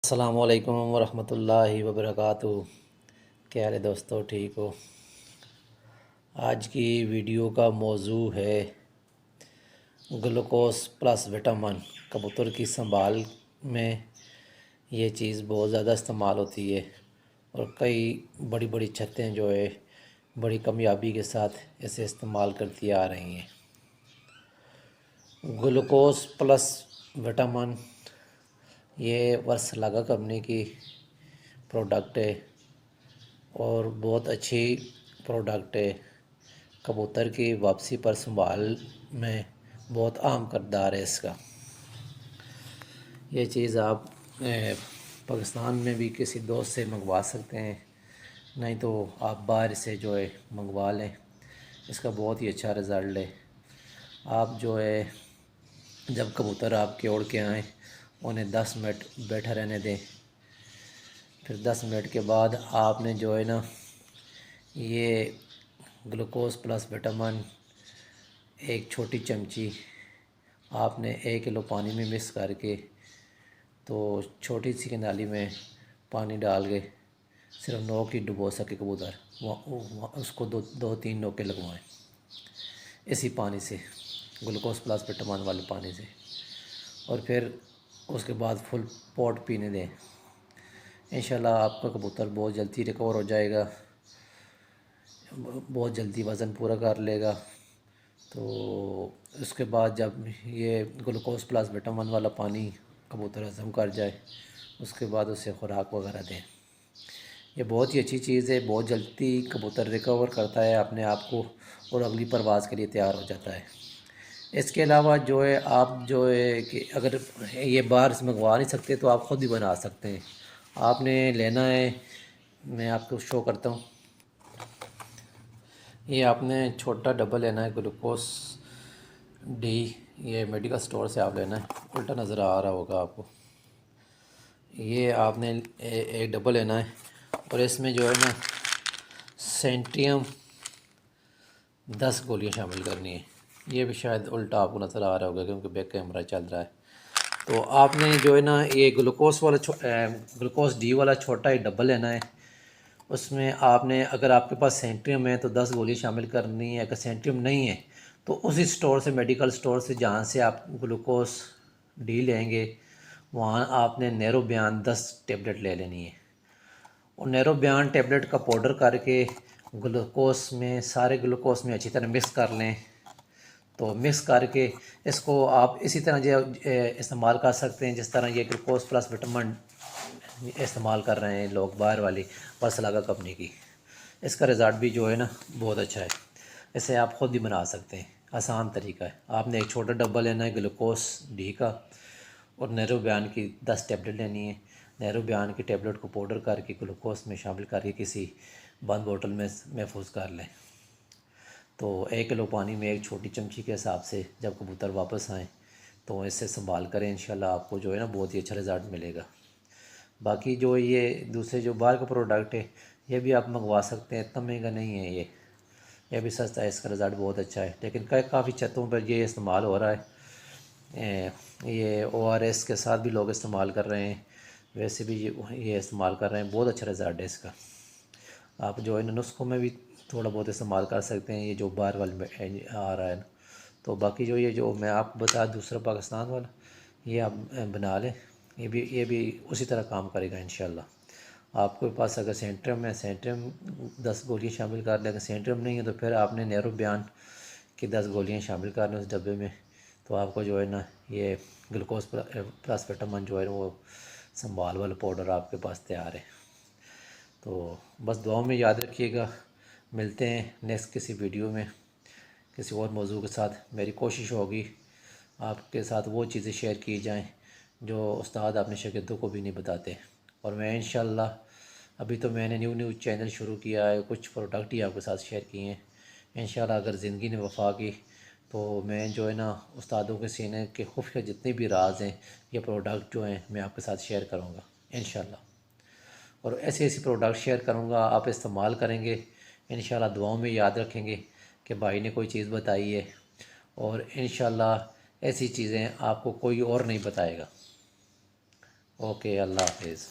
अस्सलामुअलैकुम वरहमतुल्लाहि वबरकातुहू। क्या हाल है दोस्तों, ठीक हो? आज की वीडियो का मौजू है ग्लूकोस प्लस विटामिन। कबूतर की संभाल में ये चीज़ बहुत ज़्यादा इस्तेमाल होती है और कई बड़ी बड़ी छतें जो है बड़ी कामयाबी के साथ इसे इस्तेमाल करती आ रही हैं। ग्लूकोस प्लस विटामिन ये वर्सलागा कंपनी की प्रोडक्ट है और बहुत अच्छी प्रोडक्ट है। कबूतर की वापसी पर संभाल में बहुत अहम किरदार है इसका। ये चीज़ आप पाकिस्तान में भी किसी दोस्त से मंगवा सकते हैं, नहीं तो आप बाहर से जो है मंगवा लें। इसका बहुत ही अच्छा रिज़ल्ट है। आप जो है जब कबूतर आपके उड़ के आएँ उन्हें 10 मिनट बैठा रहने दें। फिर 10 मिनट के बाद आपने जो है ना ये ग्लूकोस प्लस विटामिन एक छोटी चमची आपने 1 किलो पानी में मिक्स करके तो छोटी सी नाली में पानी डाल के सिर्फ नोक ही डुबो सके कबूतर, वहाँ उसको दो तीन नोके लगवाएं इसी पानी से, ग्लूकोस प्लस विटामिन वाले पानी से। और फिर उसके बाद फुल पॉट पीने दें। इंशाल्लाह आपका कबूतर बहुत जल्दी रिकवर हो जाएगा, बहुत जल्दी वज़न पूरा कर लेगा। तो उसके बाद जब ये ग्लूकोस प्लस विटामिन वाला पानी कबूतर हज़म कर जाए उसके बाद उसे खुराक वगैरह दें। ये बहुत ही अच्छी चीज़ है, बहुत जल्दी कबूतर रिकवर करता है अपने आप को और अगली परवाज़ के लिए तैयार हो जाता है। इसके अलावा जो है आप जो है कि अगर ये बाहर से मंगवा नहीं सकते तो आप ख़ुद भी बना सकते हैं। आपने लेना है, मैं आपको शो करता हूँ। ये आपने छोटा डब्बा लेना है ग्लूकोस डी, ये मेडिकल स्टोर से आप लेना है। उल्टा नज़र आ रहा होगा आपको। ये आपने एक डब्बा लेना है और इसमें जो है ना सेंट्रियम 10 गोलियां शामिल करनी है। ये भी शायद उल्टा आपको नज़र आ रहा होगा क्योंकि बैक कैमरा चल रहा है। तो आपने जो है ना ये ग्लूकोस डी वाला छोटा ही डब्बा लेना है। उसमें आपने अगर आपके पास सेंट्रियम है तो 10 गोली शामिल करनी है। अगर सेंट्रियम नहीं है तो उसी स्टोर से, मेडिकल स्टोर से जहाँ से आप ग्लूकोस डी लेंगे वहाँ आपने नैरो बयान 10 टेबलेट ले लेनी है। और नैरो बयान टेबलेट का पाउडर करके ग्लूकोस में, सारे ग्लूकोस में अच्छी तरह मिक्स कर लें। तो मिक्स करके इसको आप इसी तरह जो इस्तेमाल कर सकते हैं जिस तरह ये ग्लूकोस प्लस विटामिन इस्तेमाल कर रहे हैं लोग बाहर वाली वर्सलागा कंपनी की। इसका रिज़ल्ट भी जो है ना बहुत अच्छा है। इसे आप ख़ुद भी बना सकते हैं, आसान तरीका है। आपने एक छोटा डब्बा लेना है ग्लूकोस डी का और नैरो बयान की 10 टेबलेट लेनी है। नैरो बयान की टेबलेट को पाउडर करके ग्लूकोस में शामिल करके किसी बंद बोतल में महफूज कर लें। तो 1 किलो पानी में एक छोटी चमची के हिसाब से जब कबूतर वापस आएँ तो इससे संभाल करें। इंशाल्लाह आपको जो है ना बहुत ही अच्छा रिज़ल्ट मिलेगा। बाकी जो ये दूसरे जो बाहर का प्रोडक्ट है ये भी आप मंगवा सकते हैं, इतना महंगा नहीं है ये भी सस्ता है, इसका रिज़ल्ट बहुत अच्छा है। लेकिन काफ़ी छतों पर ये इस्तेमाल हो रहा है। ये ORS के साथ भी लोग इस्तेमाल कर रहे हैं, वैसे भी ये इस्तेमाल कर रहे हैं। बहुत अच्छा रिज़ल्ट है इसका। आप जो है नुस्खों में भी थोड़ा बहुत इस्तेमाल कर सकते हैं, ये जो बाहर वाले में आ रहा है ना। तो बाकी जो ये जो मैं आपको बता दूसरा पाकिस्तान वाला ये आप बना लें, ये भी उसी तरह काम करेगा इंशाल्लाह। आपके पास अगर सेंट्रियम है, सेंट्रियम 10 गोलियाँ शामिल कर लें। अगर सेंट्रियम नहीं है तो फिर आपने नैरो बयान की 10 गोलियाँ शामिल कर लें उस डब्बे में। तो आपको जो है ना ये ग्लूकोस प्लस विटामिन जो है वो संभाल वाला पाउडर आपके पास तैयार है। तो बस दुआओं में याद रखिएगा। मिलते हैं नेक्स्ट किसी वीडियो में किसी और मौजू के साथ। मेरी कोशिश होगी आपके साथ वो चीज़ें शेयर की जाएं जो उस्ताद अपने शागिर्दों को भी नहीं बताते। और मैं इंशाल्लाह, अभी तो मैंने न्यू चैनल शुरू किया है, कुछ प्रोडक्ट ही आपके साथ शेयर किए हैं। इंशाल्लाह अगर ज़िंदगी ने वफा की तो मैं जो है ना उस्तादों के सीने के खुफिया जितने भी राज हैं, ये प्रोडक्ट जो हैं मैं आपके साथ शेयर करूँगा इंशाल्लाह। और ऐसे ऐसे प्रोडक्ट शेयर करूँगा, आप इस्तेमाल करेंगे इंशाल्लाह। दुआओं में याद रखेंगे कि भाई ने कोई चीज़ बताई है और इंशाल्लाह ऐसी चीज़ें आपको कोई और नहीं बताएगा। ओके, अल्लाह हाफिज़।